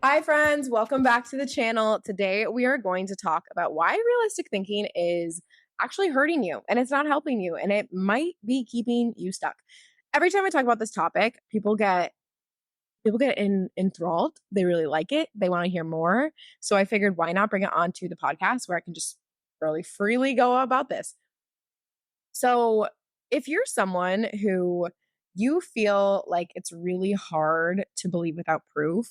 Hi, friends. Welcome back to the channel. Today, we are going to talk about why realistic thinking is actually hurting you and it's not helping you, and it might be keeping you stuck. Every time I talk about this topic, people get enthralled. They really like it. They want to hear more. So I figured, why not bring it onto the podcast where I can just really freely go about this. So, if you're someone who you feel like it's really hard to believe without proof,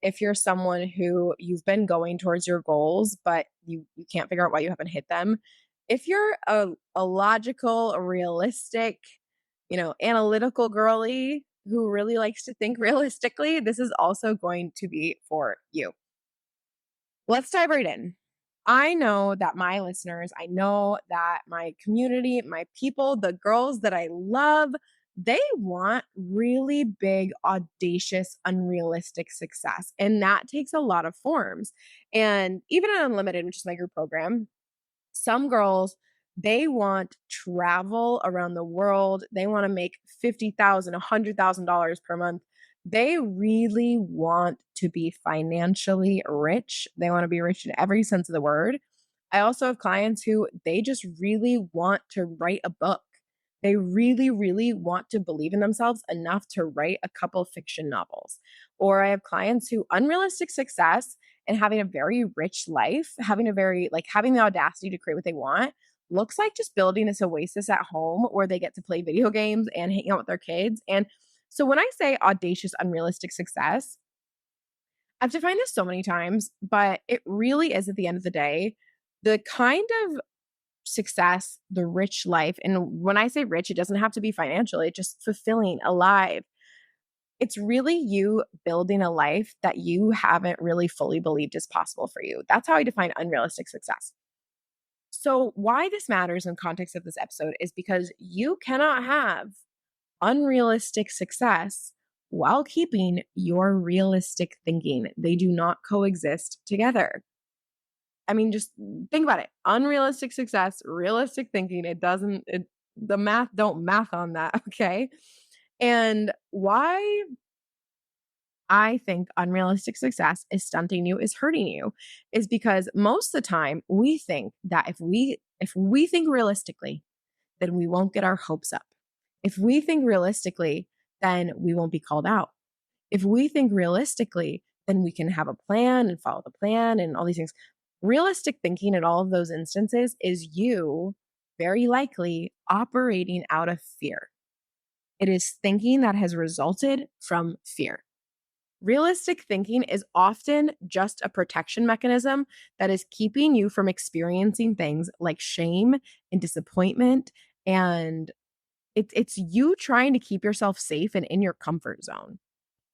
if you're someone who you've been going towards your goals, but you can't figure out why you haven't hit them, if you're a logical, a realistic, analytical girly who really likes to think realistically, this is also going to be for you. Let's dive right in. I know that my listeners, I know that my community, my people, the girls that I love, they want really big, audacious, unrealistic success. And that takes a lot of forms. And even at Unlimited, which is my group program, some girls, they want travel around the world. They want to make $50,000, $100,000 per month. They really want to be financially rich. They want to be rich in every sense of the word. I also have clients who they just really want to write a book. They really, really want to believe in themselves enough to write a couple fiction novels. Or I have clients who unrealistic success and having a very rich life, having having the audacity to create what they want looks like just building this oasis at home where they get to play video games and hang out with their kids. And so when I say audacious, unrealistic success, I've defined this so many times, but it really is at the end of the day, the kind of success, the rich life. And when I say rich, it doesn't have to be financial, it's just fulfilling, alive. It's really you building a life that you haven't really fully believed is possible for you. That's how I define unrealistic success. So, why this matters in context of this episode is because you cannot have unrealistic success while keeping your realistic thinking. They do not coexist together. I mean, just think about it. Unrealistic success, realistic thinking, the math don't math on that, okay? And why I think unrealistic success is stunting you, is hurting you, is because most of the time we think that if we think realistically, then we won't get our hopes up. If we think realistically, then we won't be called out. If we think realistically, then we can have a plan and follow the plan and all these things. Realistic thinking in all of those instances is you very likely operating out of fear. It is thinking that has resulted from fear. Realistic thinking is often just a protection mechanism that is keeping you from experiencing things like shame and disappointment. And it's you trying to keep yourself safe and in your comfort zone.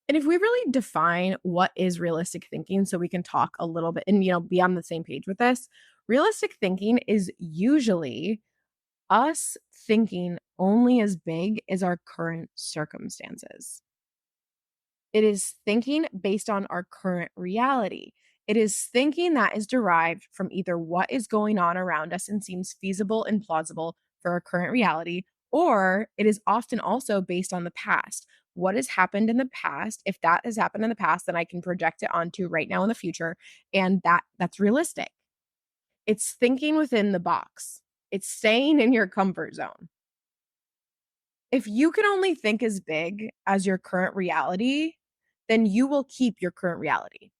And if we really define what is realistic thinking, so we can talk a little bit and, be on the same page with this, realistic thinking is usually us thinking only as big as our current circumstances. It is thinking based on our current reality. It is thinking that is derived from either what is going on around us and seems feasible and plausible for our current reality, or it is often also based on the past. What has happened in the past? If that has happened in the past, then I can project it onto right now in the future, and that's realistic. It's thinking within the box. It's staying in your comfort zone. If you can only think as big as your current reality, then you will keep your current reality.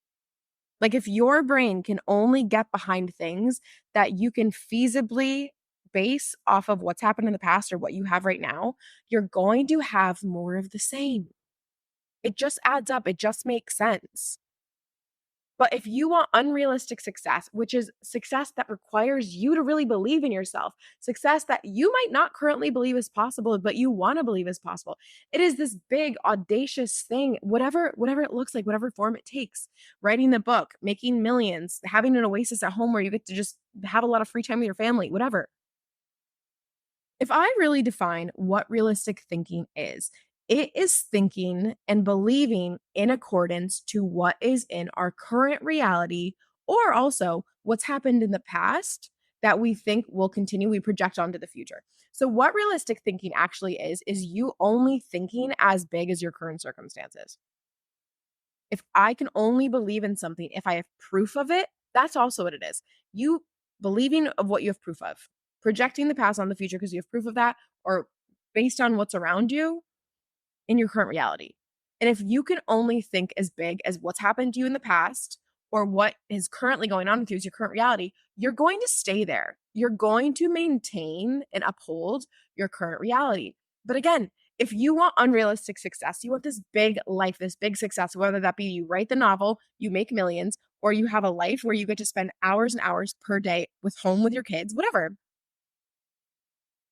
Like if your brain can only get behind things that you can feasibly base off of what's happened in the past or what you have right now, you're going to have more of the same. It just adds up. It just makes sense. But if you want unrealistic success, which is success that requires you to really believe in yourself, success that you might not currently believe is possible, but you want to believe is possible. It is this big, audacious thing, whatever it looks like, whatever form it takes. Writing the book, making millions, having an oasis at home where you get to just have a lot of free time with your family, whatever. If I really define what realistic thinking is, it is thinking and believing in accordance to what is in our current reality or also what's happened in the past that we think will continue, we project onto the future. So, what realistic thinking actually is you only thinking as big as your current circumstances. If I can only believe in something if I have proof of it, that's also what it is. You believing of what you have proof of, projecting the past on the future because you have proof of that, or based on what's around you in your current reality. And if you can only think as big as what's happened to you in the past or what is currently going on with you as your current reality, you're going to stay there. You're going to maintain and uphold your current reality. But again, if you want unrealistic success, you want this big life, this big success, whether that be you write the novel, you make millions, or you have a life where you get to spend hours and hours per day with home with your kids, whatever,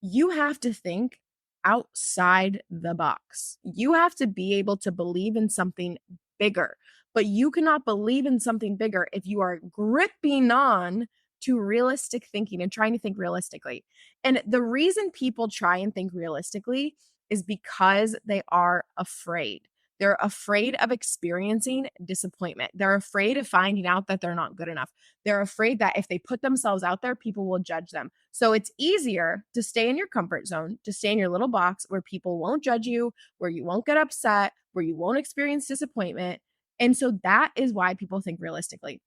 you have to think outside the box. You have to be able to believe in something bigger, but you cannot believe in something bigger if you are gripping on to realistic thinking and trying to think realistically. And the reason people try and think realistically is because they are afraid. They're afraid of experiencing disappointment. They're afraid of finding out that they're not good enough. They're afraid that if they put themselves out there, people will judge them. So it's easier to stay in your comfort zone, to stay in your little box where people won't judge you, where you won't get upset, where you won't experience disappointment. And so that is why people think realistically.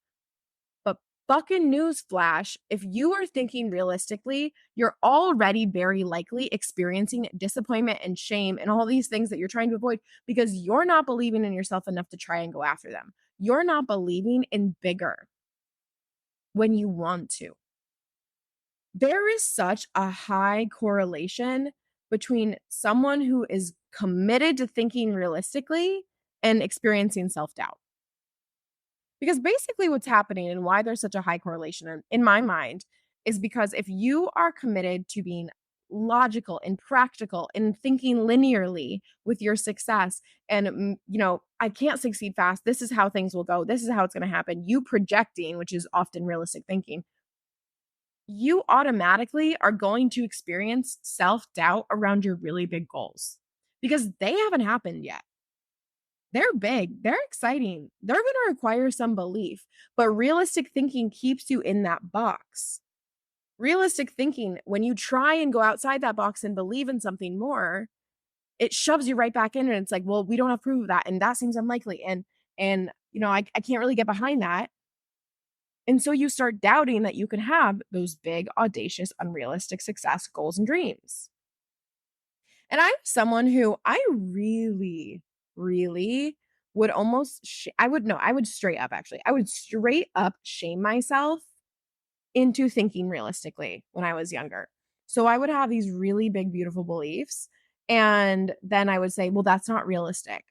But fucking newsflash, if you are thinking realistically, you're already very likely experiencing disappointment and shame and all these things that you're trying to avoid because you're not believing in yourself enough to try and go after them. You're not believing in bigger when you want to. There is such a high correlation between someone who is committed to thinking realistically and experiencing self doubt. Because basically, what's happening and why there's such a high correlation in my mind is because if you are committed to being logical and practical and thinking linearly with your success and I can't succeed fast, this is how things will go, this is how it's going to happen, you projecting, which is often realistic thinking, you automatically are going to experience self-doubt around your really big goals because they haven't happened yet. They're big, they're exciting, they're going to require some belief, but realistic thinking keeps you in that box. Realistic thinking, when you try and go outside that box and believe in something more, it shoves you right back in and it's like, well, we don't have proof of that and that seems unlikely and I can't really get behind that. And so you start doubting that you can have those big, audacious, unrealistic success goals and dreams. And I'm someone who I really, really would almost, I would no, I would straight up actually, I would straight up shame myself into thinking realistically when I was younger. So I would have these really big, beautiful beliefs. And then I would say, well, that's not realistic.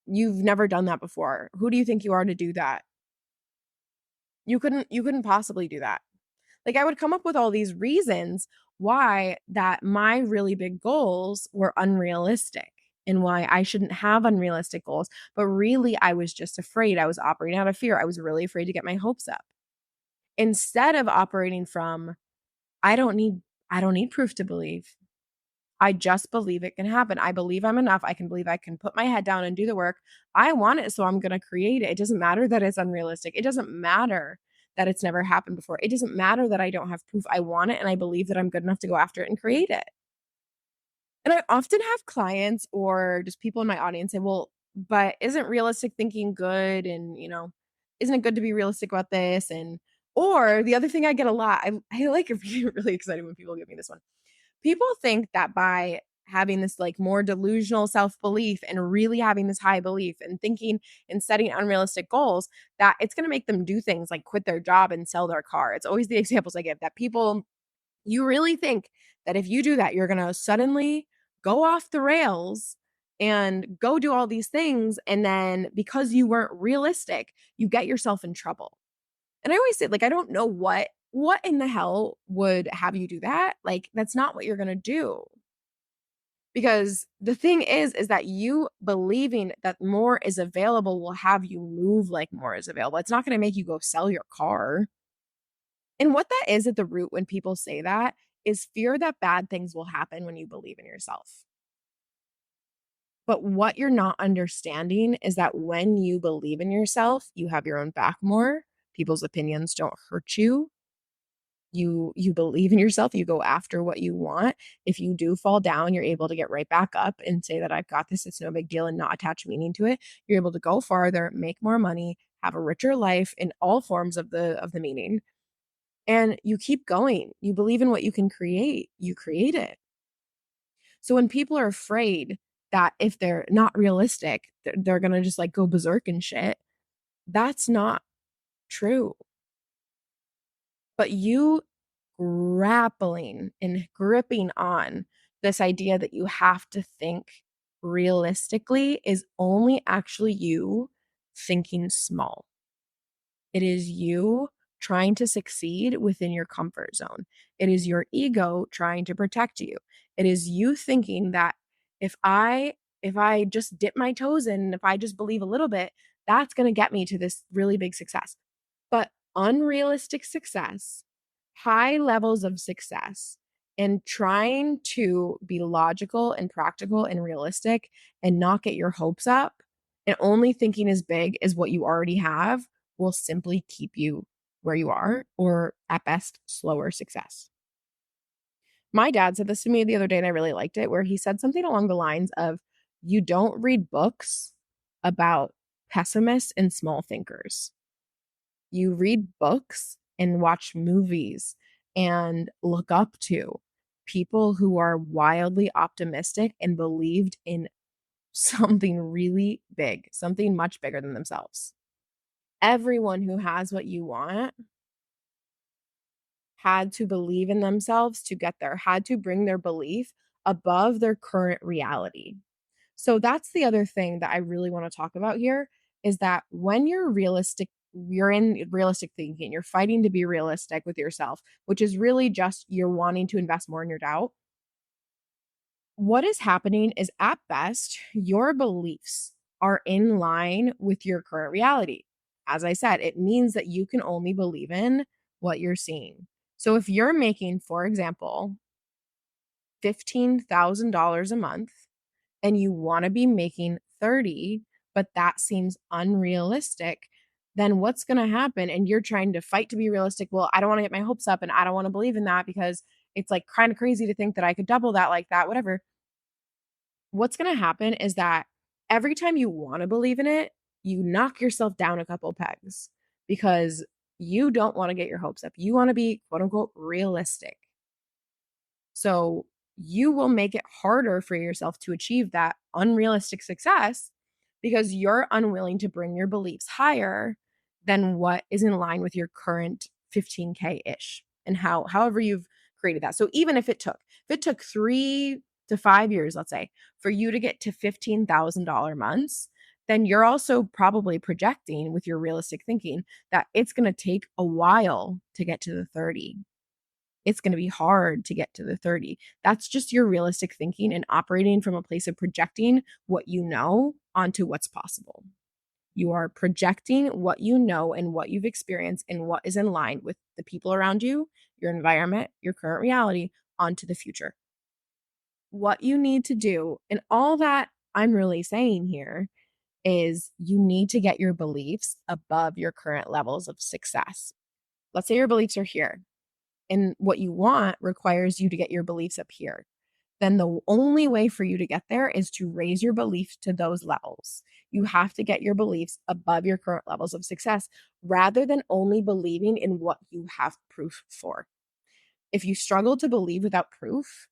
You've never done that before. Who do you think you are to do that? You couldn't possibly do that. Like I would come up with all these reasons why that my really big goals were unrealistic and why I shouldn't have unrealistic goals. But really, I was just afraid. I was operating out of fear. I was really afraid to get my hopes up. Instead of operating from, I don't need I don't need proof to believe. I just believe it can happen. I believe I'm enough. I can believe I can put my head down and do the work. I want it, so I'm going to create it. It doesn't matter that it's unrealistic. It doesn't matter that it's never happened before. It doesn't matter that I don't have proof. I want it and I believe that I'm good enough to go after it and create it. And I often have clients or just people in my audience say, well, but isn't realistic thinking good? And, isn't it good to be realistic about this? Or the other thing I get a lot, I like really excited when people give me this one. People think that by having this like more delusional self-belief and really having this high belief and thinking and setting unrealistic goals, that it's going to make them do things like quit their job and sell their car. It's always the examples I give that people, you really think that if you do that, you're going to suddenly go off the rails and go do all these things. And then because you weren't realistic, you get yourself in trouble. And I always say, like, I don't know what in the hell would have you do that? Like, that's not what you're gonna do. Because the thing is that you believing that more is available will have you move like more is available. It's not gonna make you go sell your car. And what that is at the root when people say that is fear that bad things will happen when you believe in yourself. But what you're not understanding is that when you believe in yourself, you have your own back more. People's opinions don't hurt you. You believe in yourself, you go after what you want. If you do fall down, you're able to get right back up and say that I've got this, it's no big deal, and not attach meaning to it. You're able to go farther, make more money, have a richer life in all forms of the meaning. And you keep going. You believe in what you can create, you create it. So when people are afraid that if they're not realistic, they're going to just like go berserk and shit, that's not true. But you grappling and gripping on this idea that you have to think realistically is only actually you thinking small. It is you trying to succeed within your comfort zone. It is your ego trying to protect you. It is you thinking that if I if I just dip my toes in, if I just believe a little bit, that's going to get me to this really big success. But unrealistic success, high levels of success, and trying to be logical and practical and realistic and not get your hopes up and only thinking as big as what you already have will simply keep you where you are, or at best, slower success. My dad said this to me the other day, and I really liked it, where he said something along the lines of, you don't read books about pessimists and small thinkers. You read books and watch movies and look up to people who are wildly optimistic and believed in something really big, something much bigger than themselves. Everyone who has what you want had to believe in themselves to get there, had to bring their belief above their current reality. So that's the other thing that I really want to talk about here is that when you're in realistic thinking, you're fighting to be realistic with yourself, which is really just you're wanting to invest more in your doubt. What is happening is at best, your beliefs are in line with your current reality. As I said, it means that you can only believe in what you're seeing. So if you're making, for example, $15,000 a month and you want to be making 30, but that seems unrealistic, then what's going to happen? And you're trying to fight to be realistic. Well, I don't want to get my hopes up and I don't want to believe in that because it's like kind of crazy to think that I could double that like that, whatever. What's going to happen is that every time you want to believe in it, you knock yourself down a couple pegs because you don't want to get your hopes up. You want to be quote unquote realistic. So you will make it harder for yourself to achieve that unrealistic success because you're unwilling to bring your beliefs higher than what is in line with your current 15K ish and however you've created that. So even if it took 3 to 5 years, let's say, for you to get to $15,000 months, then you're also probably projecting with your realistic thinking that it's going to take a while to get to the 30. It's going to be hard to get to the 30. That's just your realistic thinking and operating from a place of projecting what you know onto what's possible. You are projecting what you know and what you've experienced and what is in line with the people around you, your environment, your current reality onto the future. What you need to do, and all that I'm really saying here, is you need to get your beliefs above your current levels of success. Let's say your beliefs are here and what you want requires you to get your beliefs up here, then the only way for you to get there is to raise your beliefs to those levels. You have to get your beliefs above your current levels of success rather than only believing in what you have proof for. If you struggle to believe without proof,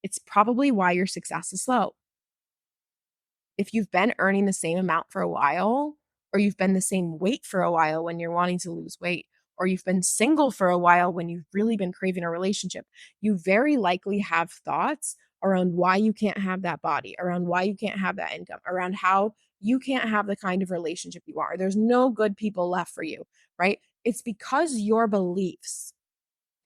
it's probably why your success is slow. If you've been earning the same amount for a while, or you've been the same weight for a while when you're wanting to lose weight, or you've been single for a while when you've really been craving a relationship, you very likely have thoughts around why you can't have that body, around why you can't have that income, around how you can't have the kind of relationship you want, or there's no good people left for you, right? It's because your beliefs,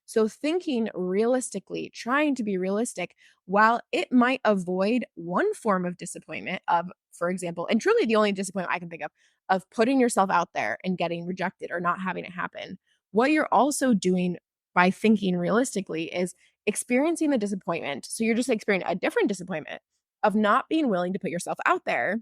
so thinking realistically, trying to be realistic, while it might avoid one form of disappointment of, for example, and truly the only disappointment I can think of putting yourself out there and getting rejected or not having it happen. What you're also doing by thinking realistically is experiencing the disappointment. So you're just experiencing a different disappointment of not being willing to put yourself out there.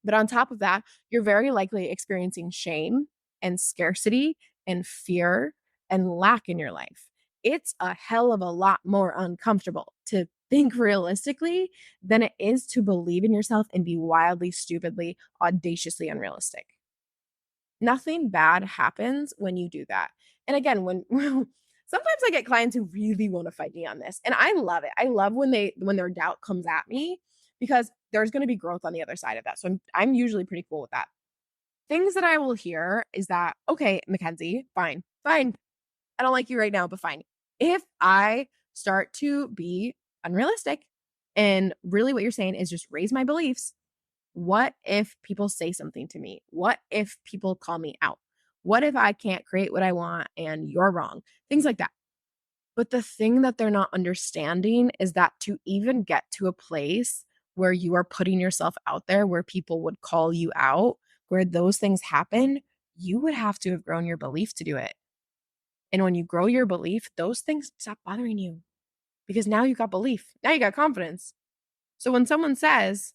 But on top of that, you're very likely experiencing shame and scarcity and fear and lack in your life. It's a hell of a lot more uncomfortable to think realistically than it is to believe in yourself and be wildly, stupidly, audaciously unrealistic. Nothing bad happens when you do that. And again, when sometimes I get clients who really want to fight me on this, and I love it. I love when their doubt comes at me because there's going to be growth on the other side of that. So I'm usually pretty cool with that. Things that I will hear is that, okay, Mackenzie, fine, fine. I don't like you right now, but fine. If I start to be unrealistic and really what you're saying is just raise my beliefs, what if people say something to me? What if people call me out? What if I can't create what I want and you're wrong? Things like that. But the thing that they're not understanding is that to even get to a place where you are putting yourself out there, where people would call you out, where those things happen, you would have to have grown your belief to do it. And when you grow your belief, those things stop bothering you because now you got belief. Now you got confidence. So when someone says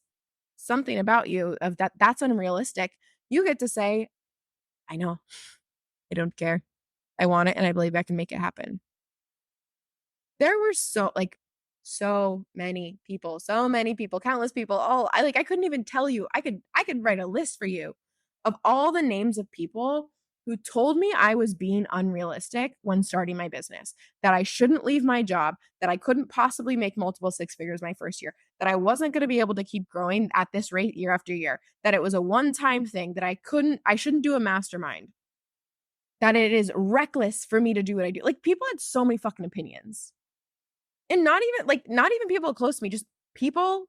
something about you of that's unrealistic, you get to say, I know, I don't care. I want it and I believe I can make it happen. There were so many people, countless people. I couldn't even tell you. I could write a list for you of all the names of people who told me I was being unrealistic when starting my business, that I shouldn't leave my job, that I couldn't possibly make multiple six figures my first year, that I wasn't going to be able to keep growing at this rate year after year, that it was a one-time thing, that I shouldn't do a mastermind, that it is reckless for me to do what I do. Like people had so many fucking opinions. And not even people close to me, just people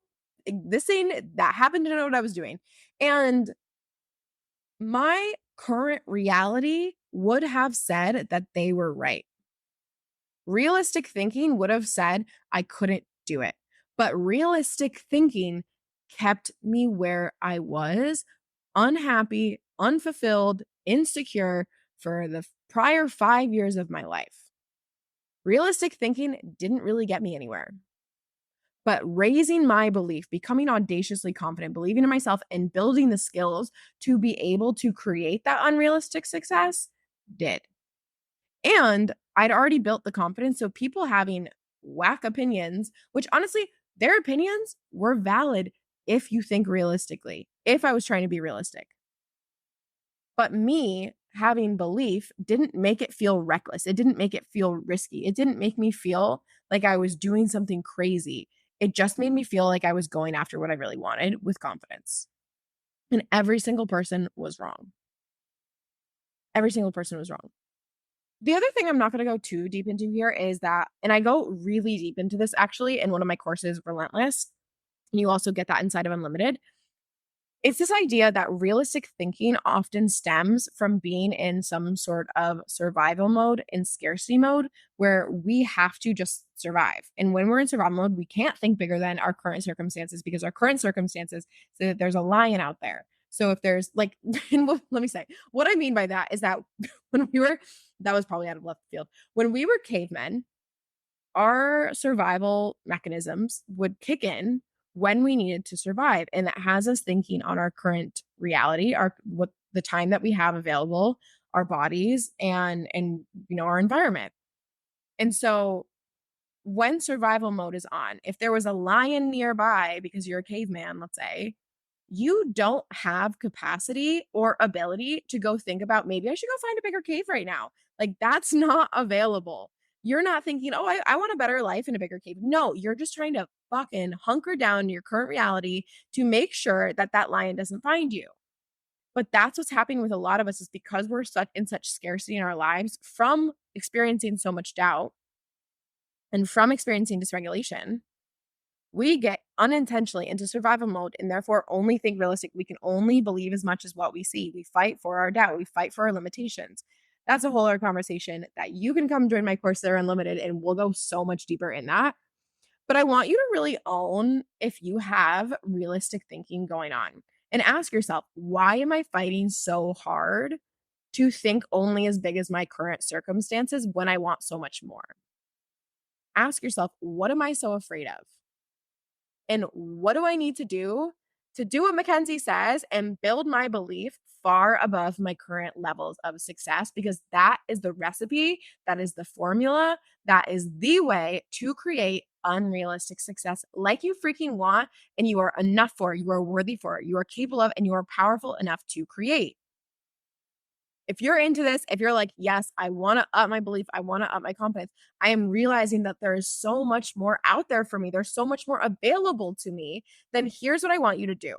existing that happened to know what I was doing. And my current reality would have said that they were right. Realistic thinking would have said I couldn't do it. But realistic thinking kept me where I was, unhappy, unfulfilled, insecure for the prior 5 years of my life. Realistic thinking didn't really get me anywhere. But raising my belief, becoming audaciously confident, believing in myself, and building the skills to be able to create that unrealistic success did. And I'd already built the confidence. So people having whack opinions, which honestly, their opinions were valid if you think realistically, if I was trying to be realistic. But me having belief didn't make it feel reckless. It didn't make it feel risky. It didn't make me feel like I was doing something crazy. It just made me feel like I was going after what I really wanted with confidence. And every single person was wrong. Every single person was wrong. The other thing I'm not going to go too deep into here is that, and I go really deep into this actually in one of my courses, Relentless, and you also get that inside of Unlimited. It's this idea that realistic thinking often stems from being in some sort of survival mode and scarcity mode where we have to just survive. And when we're in survival mode, we can't think bigger than our current circumstances because our current circumstances say that there's a lion out there. So if there's like, let me say, what I mean by that is that that was probably out of left field. When we were cavemen, our survival mechanisms would kick in when we needed to survive. And that has us thinking on our current reality, what the time that we have available, our bodies and our environment. And so when survival mode is on, if there was a lion nearby because you're a caveman, let's say, you don't have capacity or ability to go think about maybe I should go find a bigger cave right now. Like that's not available. You're not thinking, oh, I want a better life in a bigger cave. No, you're just trying to fucking hunker down your current reality to make sure that that lion doesn't find you. But that's what's happening with a lot of us is because we're in such scarcity in our lives from experiencing so much doubt and from experiencing dysregulation, we get unintentionally into survival mode and therefore only think realistic. We can only believe as much as what we see. We fight for our doubt. We fight for our limitations. That's a whole other conversation that you can come join my course. They're unlimited and we'll go so much deeper in that. But I want you to really own if you have realistic thinking going on and ask yourself, why am I fighting so hard to think only as big as my current circumstances when I want so much more? Ask yourself, what am I so afraid of? And what do I need to do to do what Mackenzie says and build my belief far above my current levels of success, because that is the recipe, that is the formula, that is the way to create unrealistic success like you freaking want and you are enough for, you are worthy for, you are capable of, and you are powerful enough to create. If you're into this, if you're like, yes, I want to up my belief, I want to up my confidence, I am realizing that there is so much more out there for me. There's so much more available to me. Then here's what I want you to do.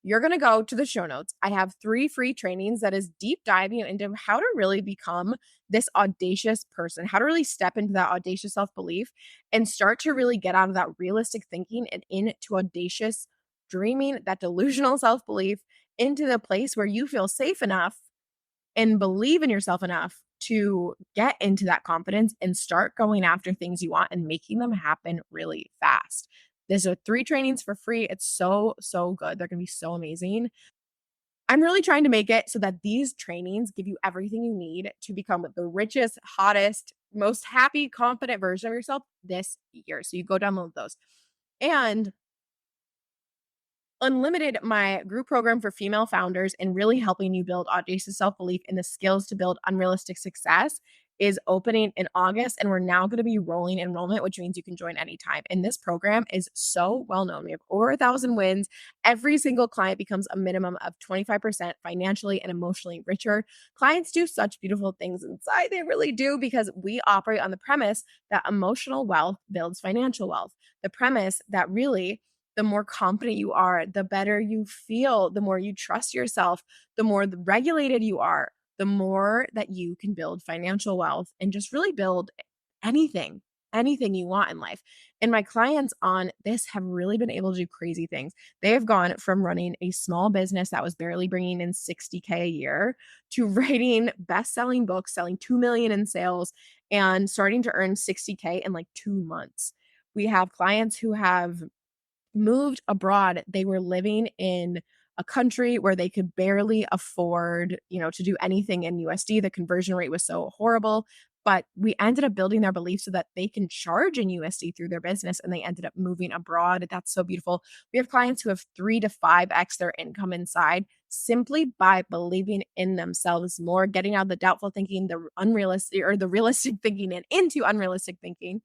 You're going to go to the show notes. I have 3 free trainings that is deep diving into how to really become this audacious person, how to really step into that audacious self belief and start to really get out of that realistic thinking and into audacious dreaming, that delusional self belief, into the place where you feel safe enough and believe in yourself enough to get into that confidence and start going after things you want and making them happen really fast. There's 3 trainings for free. It's so, so good. They're going to be so amazing. I'm really trying to make it so that these trainings give you everything you need to become the richest, hottest, most happy, confident version of yourself this year. So you go download those. And Unlimited, my group program for female founders and really helping you build audacious self belief and the skills to build unrealistic success, is opening in August. And we're now going to be rolling enrollment, which means you can join anytime. And this program is so well known. We have over 1,000 wins. Every single client becomes a minimum of 25% financially and emotionally richer. Clients do such beautiful things inside. They really do, because we operate on the premise that emotional wealth builds financial wealth. The premise that really, the more confident you are, the better you feel, the more you trust yourself, the more regulated you are, the more that you can build financial wealth and just really build anything, anything you want in life. And my clients on this have really been able to do crazy things. They have gone from running a small business that was barely bringing in 60K a year to writing best-selling books, selling 2 million in sales, and starting to earn 60K in like 2 months. We have clients who have moved abroad. They were living in a country where they could barely afford, to do anything in USD. The conversion rate was so horrible, but we ended up building their belief so that they can charge in USD through their business, and they ended up moving abroad. That's so beautiful. We have clients who have 3 to 5x their income inside simply by believing in themselves more, getting out of the doubtful thinking, the unrealistic or the realistic thinking, and into unrealistic thinking.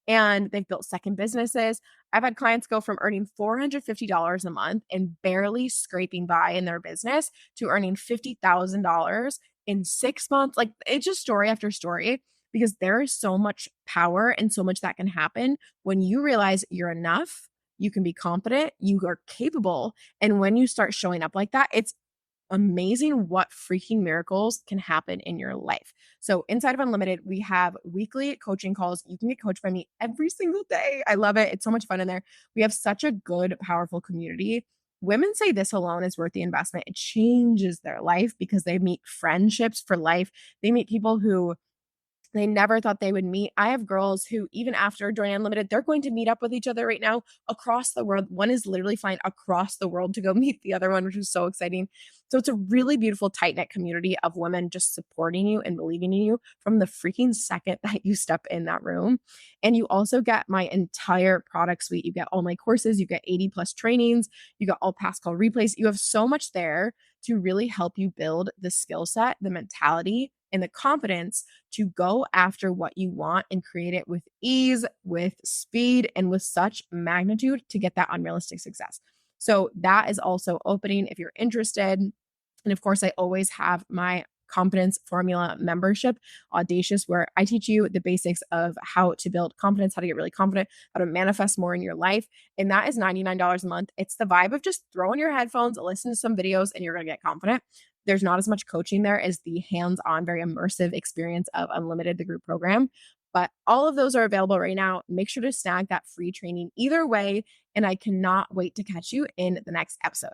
And they've built second businesses. I've had clients go from earning $450 a month and barely scraping by in their business to earning $50,000 in 6 months. Like, it's just story after story, because there is so much power and so much that can happen when you realize you're enough, you can be confident, you are capable. And when you start showing up like that, it's amazing what freaking miracles can happen in your life. So inside of Unlimited, we have weekly coaching calls. You can get coached by me every single day. I love it. It's so much fun in there. We have such a good, powerful community. Women say this alone is worth the investment. It changes their life because they meet friendships for life. They meet people who they never thought they would meet. I have girls who, even after joining Unlimited, they're going to meet up with each other right now across the world. One is literally flying across the world to go meet the other one, which is so exciting. So it's a really beautiful, tight-knit community of women just supporting you and believing in you from the freaking second that you step in that room. And you also get my entire product suite. You get all my courses, you get 80 plus trainings, you got all past call replays. You have so much there to really help you build the skill set, the mentality, and the confidence to go after what you want and create it with ease, with speed, and with such magnitude to get that unrealistic success. So that is also opening if you're interested. And of course, I always have my confidence formula membership, Audacious, where I teach you the basics of how to build confidence, how to get really confident, how to manifest more in your life. And that is $99 a month. It's the vibe of just throwing your headphones, listen to some videos, and you're going to get confident. There's not as much coaching there as the hands-on, very immersive experience of Unlimited, the group program. But all of those are available right now. Make sure to snag that free training either way. And I cannot wait to catch you in the next episode.